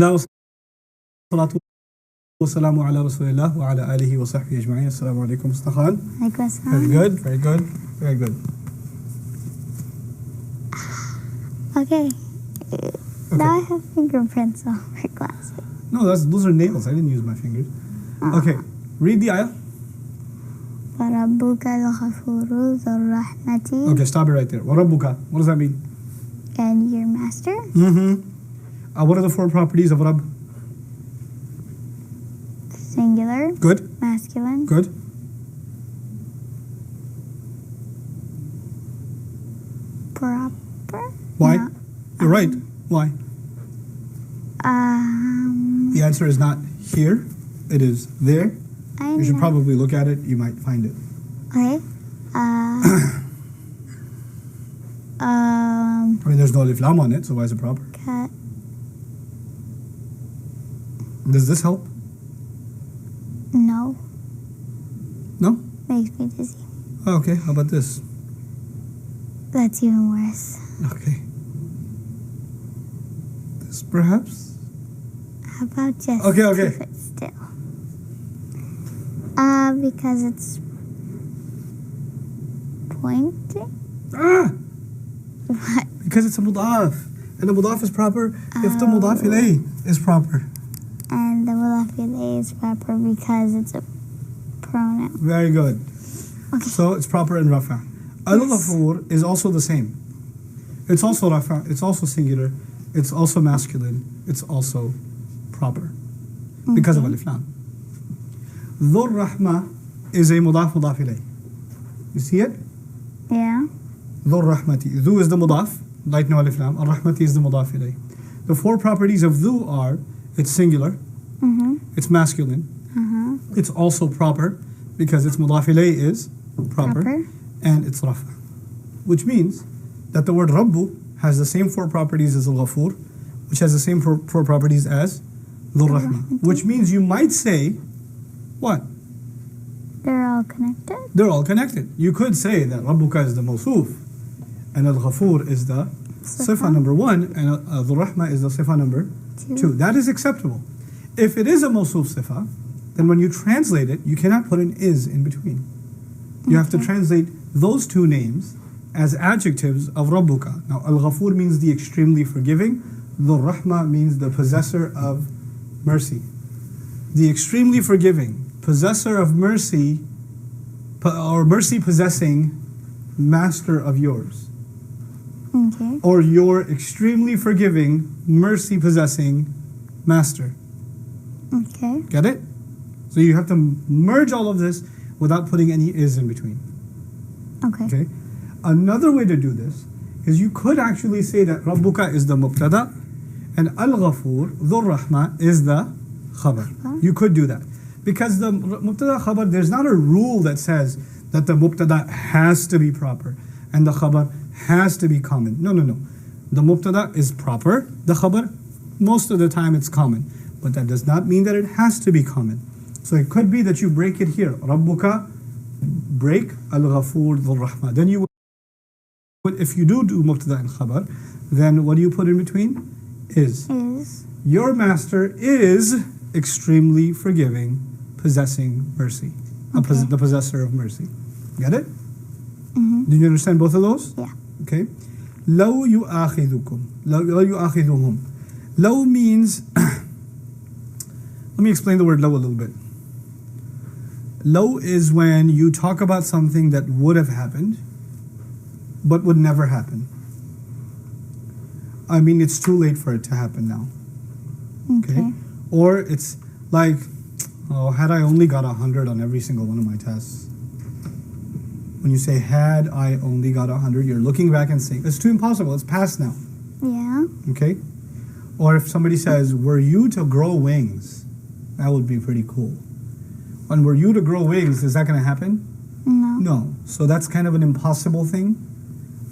والصلاة والسلام على رسول الله وعلى آله وصحبه أجمعين. Assalamu alaikum, Husna Khan. Very good, very good, very good. Okay. Now I have fingerprints on my glasses. No, those are nails. I didn't use my fingers. Okay, read the ayah. وَرَبُّكَ الْغَفُورُ ذُو الرَّحْمَةِ. Okay, stop it right there. وَرَبُّكَ. What does that mean? And your master? What are the four properties of Rabb? Singular. Good. Masculine. Good. Proper. Why? No. You're right. Why? The answer is not here. It is there. You should probably look at it. You might find it. Okay. I mean, there's no alif lam on it, so why is it proper? Cat. Does this help? No. No? Makes me dizzy. Oh, okay, how about this? That's even worse. Okay. This perhaps? How about just Okay. keep it still? Because it's pointing? What? Because it's a mudaf. And the mudaf is proper if the mudaf ilayh is proper. And the mudaf ilayh is proper because it's a pronoun. Very good. Okay. So it's proper in rafa. Al-Ghafur is also the same. It's also rafa, it's also singular, it's also masculine, it's also proper. Because of alif lam. Dhur Rahma is a mudaf ilayh. You see it? Yeah. Dhur Rahmati. Dhu is the mudaf, like no alif lam. Ar-Rahmati is the mudaf ilayh. The four properties of dhu are, it's singular, it's masculine, it's also proper, because its mudaf ilayh is proper, and it's rafa. Which means that the word Rabbu has the same four properties as Al-Ghafur, which has the same four properties as Dhur Rahma. Which means you might say, what? They're all connected? They're all connected. You could say that Rabbuka is the Mawsuf, and Al-Ghafur is the Sifa number 1, and Dhur Rahma is the Sifa number 2. That is acceptable. If it is a Mawsuf Sifa, then when you translate it, you cannot put an is in between. You have to translate those two names as adjectives of Rabbuka. Now, Al-Ghafur means the extremely forgiving. Dhur Rahma means the possessor of mercy. The extremely forgiving, possessor of mercy, or mercy possessing master of yours. Okay. Or your extremely forgiving, mercy possessing master. Okay. Get it? So you have to merge all of this without putting any is in between. Okay. Another way to do this is you could actually say that Rabbuka is the mubtada and Al-Ghafur, Dhur Rahma, is the khabar. You could do that. Because the mubtada khabar, there's not a rule that says that the mubtada has to be proper and the khabar has to be common. No. The mubtada is proper, the khabar, most of the time it's common. But that does not mean that it has to be common. So it could be that you break it here. Rabbuka, break Al-Ghafur, Dhur Rahma. Then you would, if you do mubtada and khabar, then what do you put in between? Is. Your master is extremely forgiving, possessing mercy. The possessor of mercy. Get it? Do you understand both of those? Yeah. Okay. لو يؤاخذكم لو يؤاخذهم. Law means let me explain the word law a little bit. Law is when you talk about something that would have happened but would never happen. I mean, it's too late for it to happen now. Okay? Or it's like, had I only got 100 on every single one of my tests. When you say, had I only got 100, you're looking back and saying, it's too impossible, it's past now. Yeah. Okay? Or if somebody says, were you to grow wings, that would be pretty cool. And were you to grow wings, is that going to happen? No. So that's kind of an impossible thing.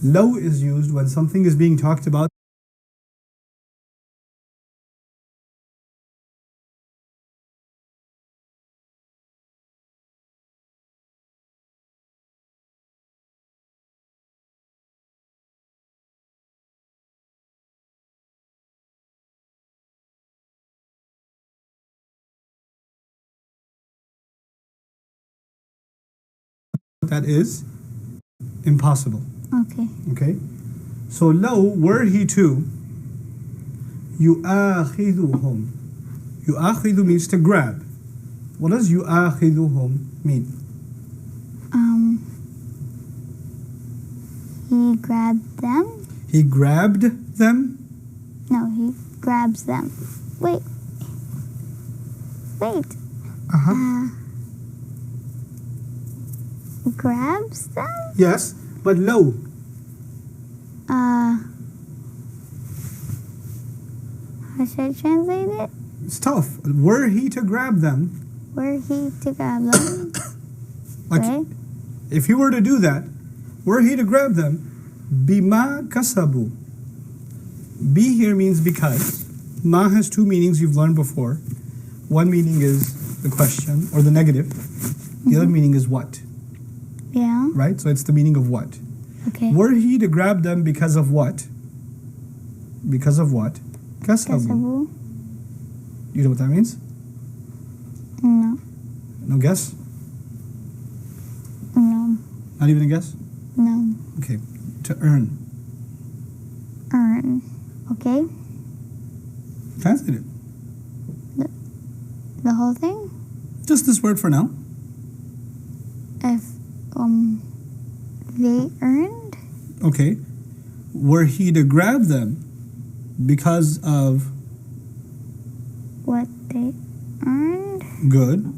Law is used when something is being talked about that is impossible. Okay. Okay? So لو were he to يؤاخذهم. يؤاخذ means to grab. What does يؤاخذهم mean? He grabbed them? He grabbed them? No, he grabs them. Wait. Grabs them? Yes, but low. How should I translate it? It's tough. Were he to grab them, Were he to grab them? like Wait. if he were to do that, were he to grab them, bima kasabu. Be here means because. Ma has two meanings you've learned before. One meaning is the question or the negative. The other meaning is what, Yeah. right? So it's the meaning of what. Okay. Were he to grab them because of what? Because of what? Kasabu. Kasabu? You know what that means? No. No guess? No. Not even a guess? No. Okay. To earn. Earn. Okay. Translate it. The whole thing? Just this word for now. If they earned? Okay. Were he to grab them because of What they earned? good?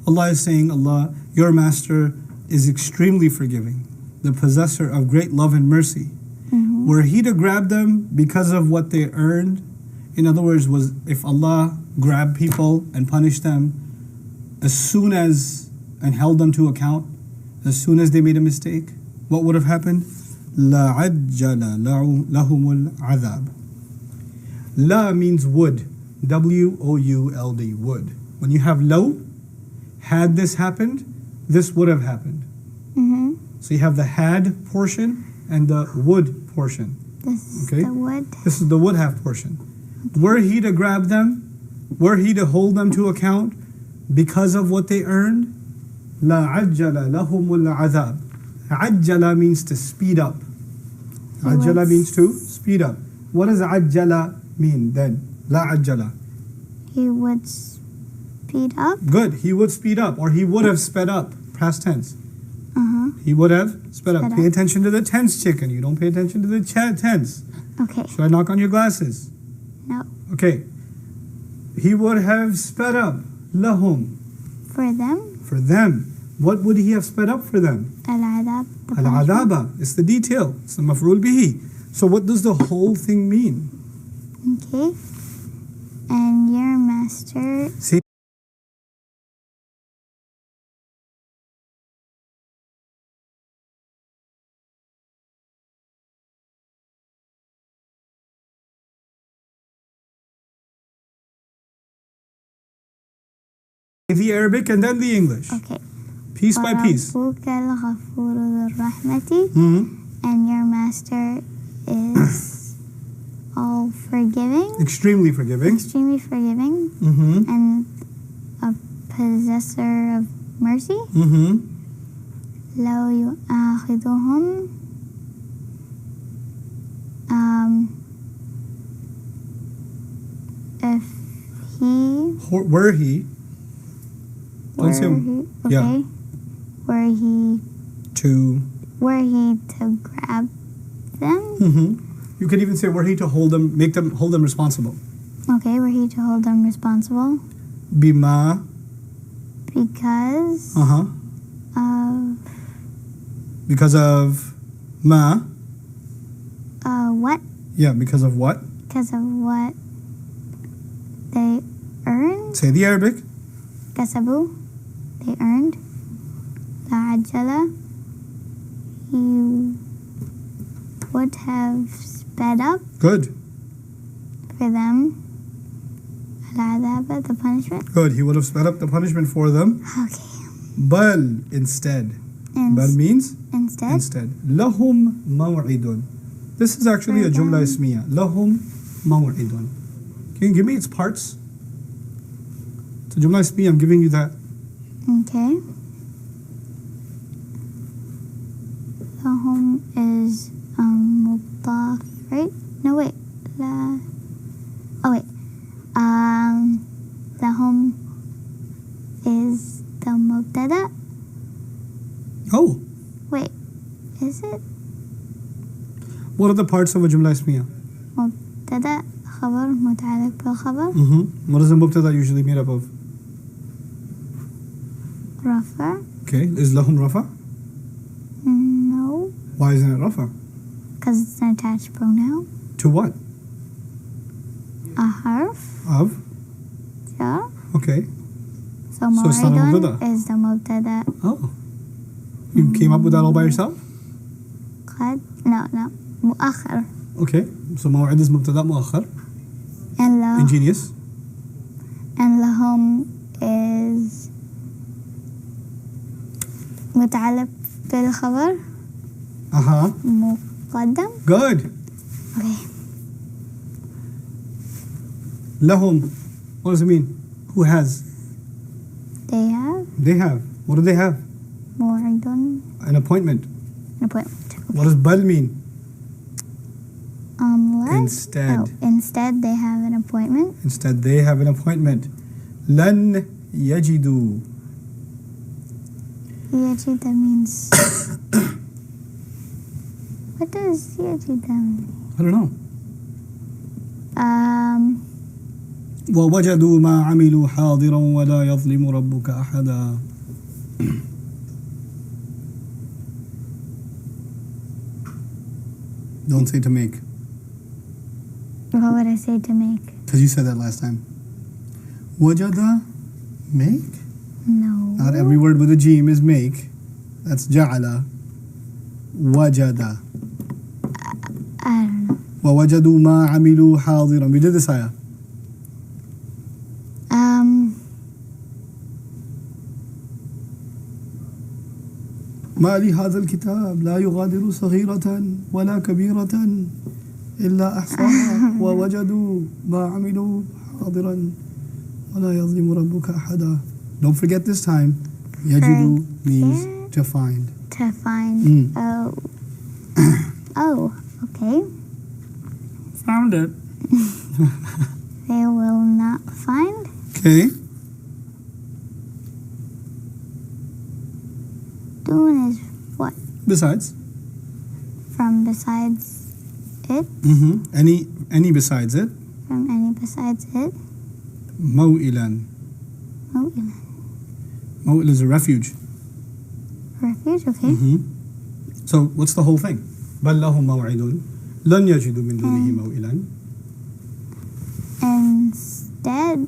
Allah is saying, Allah, your master is extremely forgiving, the possessor of great love and mercy. Mm-hmm. Were he to grab them because of what they earned? In other words, was if Allah grabbed people and punished them as soon as and held them to account as soon as they made a mistake, what would have happened? لَعَجَّلَ لَهُمُ الْعَذَابِ. La means would. W-O-U-L-D, would. When you have low, had this happened, this would have happened. Mm-hmm. So you have the had portion and the would portion. This is Okay. the wood. This is the would have portion. Were he to grab them, were he to hold them to account because of what they earned, لَعَجَّلَ لَهُمُ الْعَذَابِ. عَجَّلَ means to speed up. عَجَّلَ means to speed up. What does عَجَّلَ mean then? لَا عَجَّلَ. He would speed up? Good. He would speed up, or he would have sped up. Past tense. Uh-huh. He would have sped up. Sped Pay up. attention to the tense, chicken. You don't pay attention to the tense. Okay. Should I knock on your glasses? No. Okay. He would have sped up. lahum. For them? For them. What would he have sped up for them? Al-adab. the punishment. Al-adaba. It's the detail. It's the maf'ul bihi. So what does the whole thing mean? Okay. And your master See? The Arabic and then the English. Okay. Piece by piece. وَرَبُّكَ الْغَفُورُ ذُو الرَّحْمَةِ. And your master is all forgiving, Extremely forgiving. extremely forgiving, Mm-hmm. and a possessor of mercy. Mm-hmm. لو يؤاخذهم if he Were he? Don't say okay, yeah. were he To. to grab them, Mm-hmm. You could even say were he to hold them, hold them responsible. okay, were he to hold them responsible Bima. because Uh-huh. of Because of ma. what? Yeah, because of what? Because of what they earned. Say the Arabic. Kasabu, they earned. La'ajala, he would have sped up Good. for them. Al-adaba, the punishment. Good. He would have sped up the punishment for them. Okay. Bal, instead. Bal means? Instead. Lahum maw'idun. This is actually a jumla ismiya. Lahum maw'idun. Can you give me its parts? It's a jumla ismiya. I'm giving you that. Okay. No, wait. Oh, wait. لهم is the مبتدأ. Oh. Wait, is it? What are the parts of a jumla ismiya? مبتدأ خبر متعلق بالخبر. What is the mubtada usually made up of? رفع. Okay. Is lahum rafa? No. Why isn't it rafa? Because it's an attached pronoun. To what? A harf. Of? jar. Okay. So it's not a موعد mubtada. is the مبتدأ. Oh. You came up with that all by yourself? قد no مؤخر. Okay. So موعد is mubtada muakhar. And له Ingenious. and لهم is متعلق بالخبر. مقدم. Good. Okay. Lahum. What does it mean? Who has? They have They have. What do they have? موعد. An appointment. An appointment. What does bal mean? Instead. Oh, instead they have an appointment. Instead they have an appointment. Lan yajidu. يجد means. What does يجد mean? I don't know. ووجدوا ما عملوا حاضرا ولا يظلم ربك أحدا. Don't say to make. What would I say to make? Because you said that last time. Wajada, make? No. Not every word with a jim is make. That's ja'ala. Wajada. I don't know. ووجدوا ما عملوا حاضرا. We did this ayah. ما لهذا الكتاب لا يغادر صغيرة ولا كبيرة إلا أحصاها ووجدوا ما عملوا حاضرا ولا يظلم ربك أحدا. Don't forget this time. يجد means to find. To find. Oh. Oh, okay. Found it. They will not find. Okay. Dun is what? Besides. From besides it. Any besides it. From any besides it. موئلا. موئلا. موئل is a refuge. Refuge, okay. So what's the whole thing? بل لهم موعد لن يجدوا من دونه موئلا. Instead,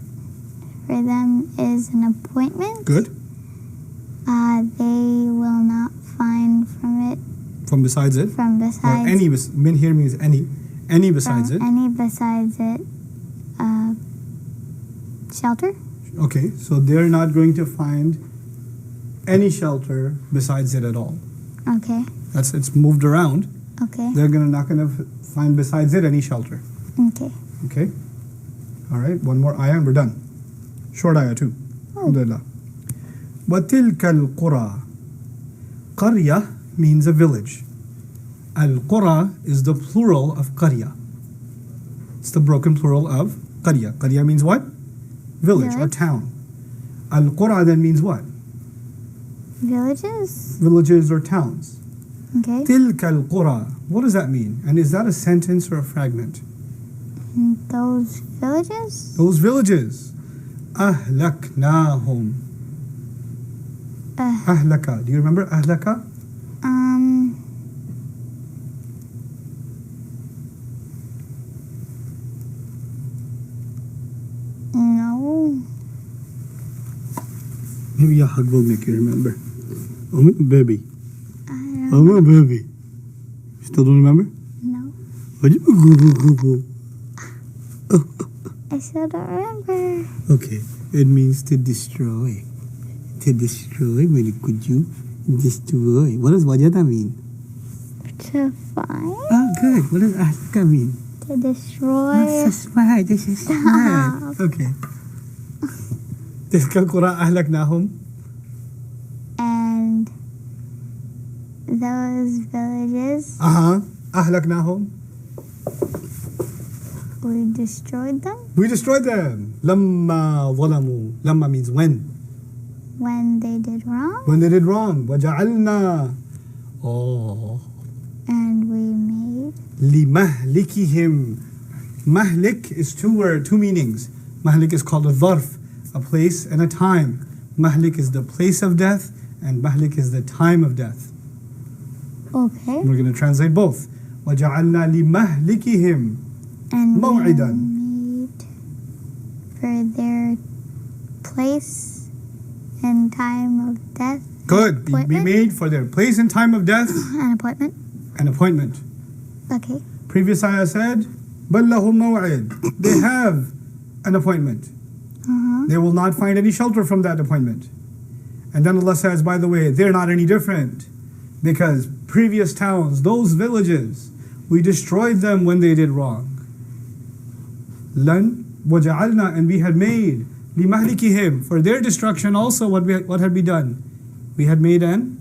for them is an appointment. Good. They will not find from it. From besides it. From besides. Or any. Min here means any. Any besides it. Any besides it. Shelter. Okay, so they're not going to find any shelter besides it at all. Okay. It's moved around. Okay. They're not going to find besides it any shelter. Okay. Okay. All right. One more ayah and we're done. Short ayah too. Alhamdulillah. وَتِلْكَ الْقُرَى. Qarya means a village. Al-Qura is the plural of Qarya. It's the broken plural of Qarya. Qarya means what? Village or town. Al-Qura then means what? Villages. Villages or towns. Okay. تِلْكَ الْقُرَى. What does that mean? And is that a sentence or a fragment? Those villages? Those villages. أَهْلَكْنَاهُمْ. Ahlaka. Do you remember ahlaka? No. Maybe your hug will make you remember. I'm a baby. I'm a baby. You still don't remember? No. I still don't remember. Okay. It means to destroy. To destroy, very could you destroy? What does wajada mean? To find. Oh, good. What does ahlaka mean? To destroy. This is smart. This is smart. Okay. تلك القرى أهلكناهم. And those villages. أهلكناهم. We destroyed them? We destroyed them. لَمَّا ظَلَمُوا. Lamma means when. When they did wrong? When they did wrong. وَجَعَلْنَا. Oh. And we made. لِمَهْلِكِهِمْ. Mahlik is two meanings. Mahlik is called a dharf, a place and a time. Mahlik is the place of death, and mahlik is the time of death. Okay. We're going to translate both. وَجَعَلْنَا لِمَهْلِكِهِمْ And مَوْعِدًا. we made for their place and time of death. Good. Be made for their place and time of death. An appointment. An appointment. Okay. Previous ayah said, بَلْ لَهُمْ مَوْعِد. They have an appointment. They will not find any shelter from that appointment. And then Allah says, by the way, they're not any different. Because previous towns, those villages, we destroyed them when they did wrong. Lan وَجَعَلْنَا. And we had made لِمَهْلِكِهِمْ. For their destruction also, what had we done? We had made an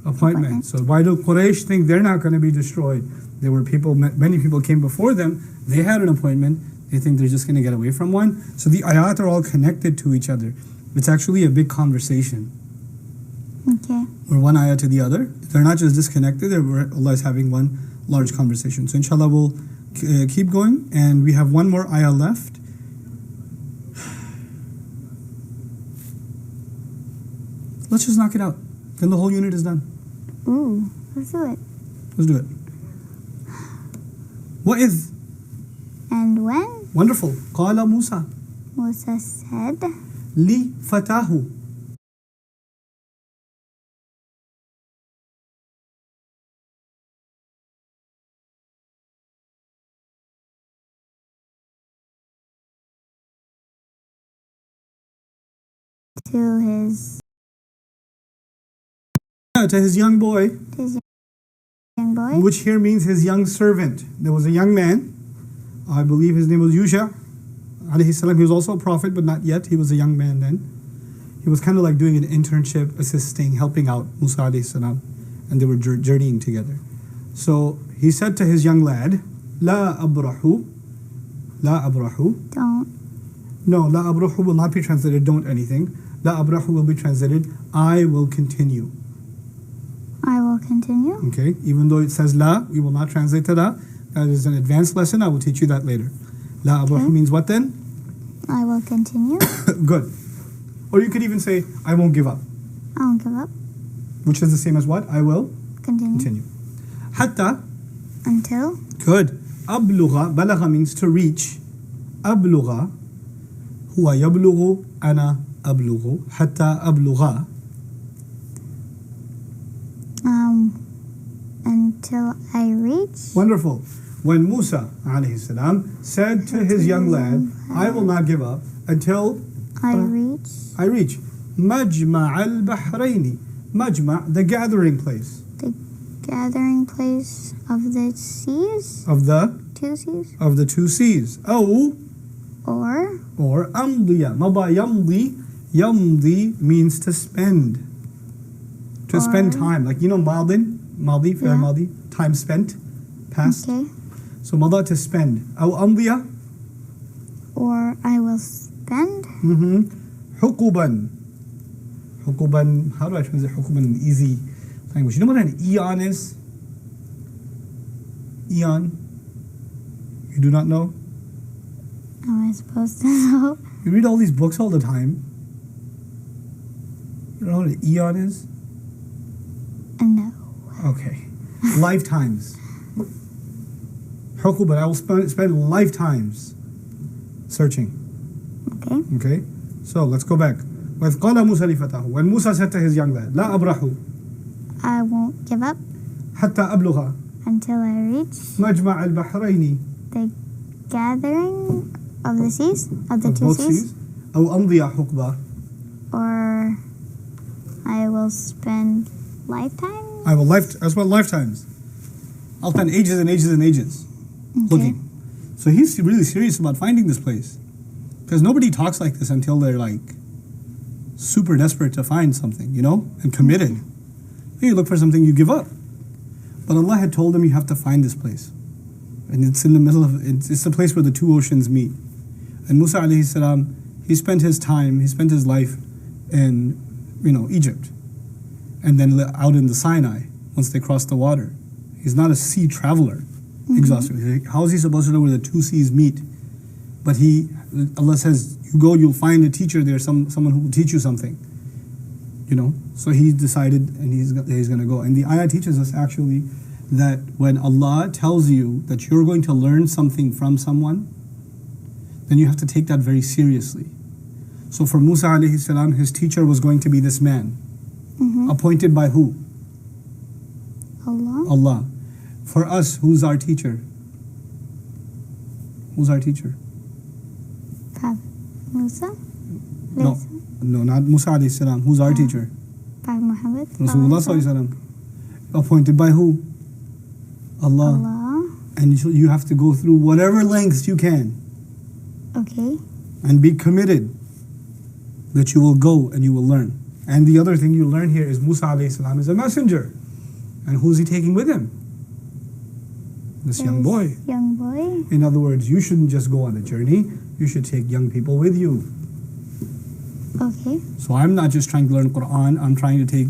appointment. So why do Quraysh think they're not going to be destroyed? There were people, many people came before them. They had an appointment. They think they're just going to get away from one. So the ayat are all connected to each other. It's actually a big conversation. Okay. Or one ayah to the other. They're not just disconnected. Allah is having one large conversation. So inshallah we'll keep going. And we have one more ayah left. Let's just knock it out. Then the whole unit is done. Ooh, let's do it. Let's do it. وَإِذْ. And when Wonderful. قَالَ مُوسَى. Musa said لِفَتَاهُ. To his young boy, which here means his young servant. There was a young man, I believe his name was Yusha alayhi salam. He was also a prophet, but not yet. He was a young man then. He was kind of like doing an internship, assisting, helping out Musa alayhi salam, and they were journeying together. So he said to his young lad, La abrahu. La abrahu. Don't. No, La abrahu will not be translated don't anything. La abrahu will be translated I will continue. I will continue. Okay, even though it says La, we will not translate to La. That is an advanced lesson. I will teach you that later. La abrahu means what then? I will continue. Good. Or you could even say, I won't give up. I won't give up. Which is the same as what? I will Continue. Hatta. Until. Good. Ablugha. Balagha means to reach. Ablugha. Huwa yablughu. Ana ablughu. Hatta ablugha. Until I reach. Wonderful. When Musa alayhi salam said to his young lad, I will not give up until I reach. Majma' al-Bahrayni. Majma', the gathering place. The gathering place of the seas. Of the? Two seas. Of the two seas. Or amdiya. Mada yamdi. Yamdi means to spend. To spend time. Like, you know, madin. Madi, fi'l madi. Time spent. Past. Okay. So mada to spend. Aw amdiya. Or I will spend. Hukuban. Hukuban. How do I translate hukuban in easy language? You know what an eon is? Eon. You do not know? How am I supposed to know? You read all these books all the time. You don't know what an eon is? No. Okay. Lifetimes. Hukuban. I will spend lifetimes searching. Okay. So let's go back. وَإِذْ قَالَ مُوسَى لِفَتَاهُ. When Musa said to his young lad, لَا أَبْرَحُ. I won't give up. حَتَّى أَبْلُغَ. Until I reach. مَجْمَعَ الْبَحْرَيْنِ. The gathering of the seas. Of the of two both seas. أو أمضي حقبة. Or I will spend lifetime. That's what lifetimes. I'll spend ages and ages and ages looking. So he's really serious about finding this place. Because nobody talks like this until they're like super desperate to find something, you know, and committed. You look for something, you give up. But Allah had told him you have to find this place. and it's in the middle of it's the place where the two oceans meet. And Musa alayhi salam, he spent his life in Egypt, and then out in the Sinai once they crossed the water. He's not a sea traveler, exhaustively. How is he supposed to know where the two seas meet? But Allah says, you go, you'll find a teacher there, someone who will teach you something. So he decided, and he's going to go. And the ayah teaches us actually that when Allah tells you that you're going to learn something from someone, then you have to take that very seriously. So for Musa alayhi salam, his teacher was going to be this man. Appointed by who? Allah. For us, who's our teacher? Who's our teacher? Musa? No, not Musa alayhi salam. Who's our teacher? Prophet Muhammad. Rasulullah sallallahu alayhi wasallam. Appointed by who? Allah. And you have to go through whatever lengths you can. Okay. And be committed that you will go and you will learn. And the other thing you learn here is Musa alayhi salam is a messenger. And who's he taking with him? This young boy. Young boy. In other words, you shouldn't just go on a journey. You should take young people with you. Okay. So I'm not just trying to learn Quran. I'm trying to take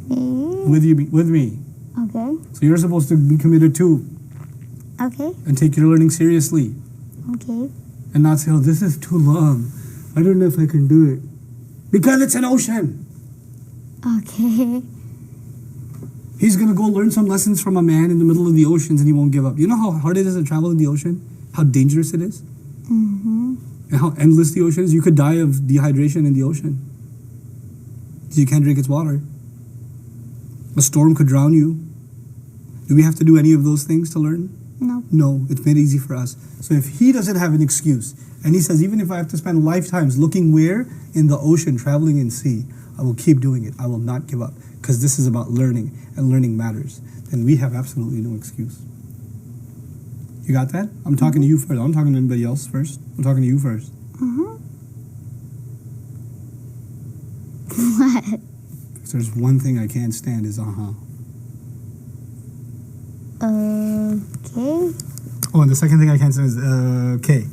with me. Okay. So you're supposed to be committed too. Okay. And take your learning seriously. Okay. And not say, oh, this is too long. I don't know if I can do it. Because it's an ocean. Okay. He's going to go learn some lessons from a man in the middle of the oceans and he won't give up. You know how hard it is to travel in the ocean? How dangerous it is? And how endless the ocean is? You could die of dehydration in the ocean. You can't drink its water. A storm could drown you. Do we have to do any of those things to learn? No. No, it's made easy for us. So if he doesn't have an excuse, and he says, even if I have to spend lifetimes looking where? In the ocean, traveling in sea, I will keep doing it. I will not give up. Because this is about learning, and learning matters. Then we have absolutely no excuse. You got that? I'm talking to you first. I'm talking to anybody else first. I'm talking to you first. What? If there's one thing I can't stand is Okay. Oh, and the second thing I can't stand is okay.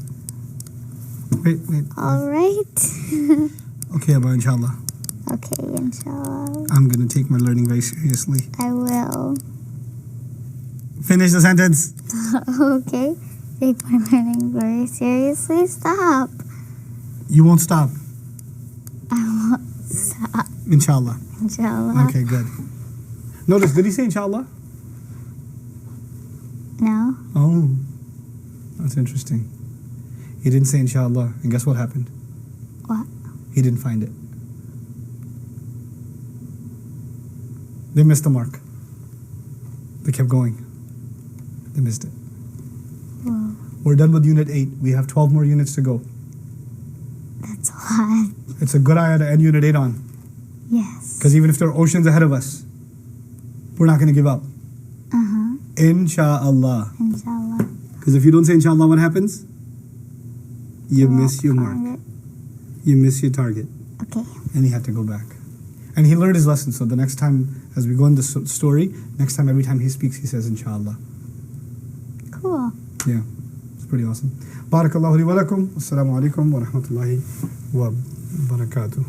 Wait. All right. Okay, Abba, inshallah. Okay, inshallah. I'm going to take my learning very seriously. I will. Finish the sentence. Okay. Take my learning very seriously. Stop. You won't stop. I won't stop. Inshallah. Inshallah. Okay, good. Notice, did he say inshallah? No. Oh, that's interesting. He didn't say inshallah. And guess what happened? What? He didn't find it. They missed the mark. They kept going. They missed it. Whoa. We're done with Unit 8. We have 12 more units to go. That's a lot. It's a good ayah to end Unit 8 on. Yes. Because even if there are oceans ahead of us, we're not going to give up. Insha'Allah. Inshallah. Because if you don't say inshallah, what happens? You miss your mark. You miss your target. Okay. And he had to go back. And he learned his lesson. So the next time, as we go in the story, next time, every time he speaks, he says inshallah. Cool. Yeah. It's pretty awesome. Barakallahu li wa lakum. Assalamu alaikum wa rahmatullahi wa barakatuh.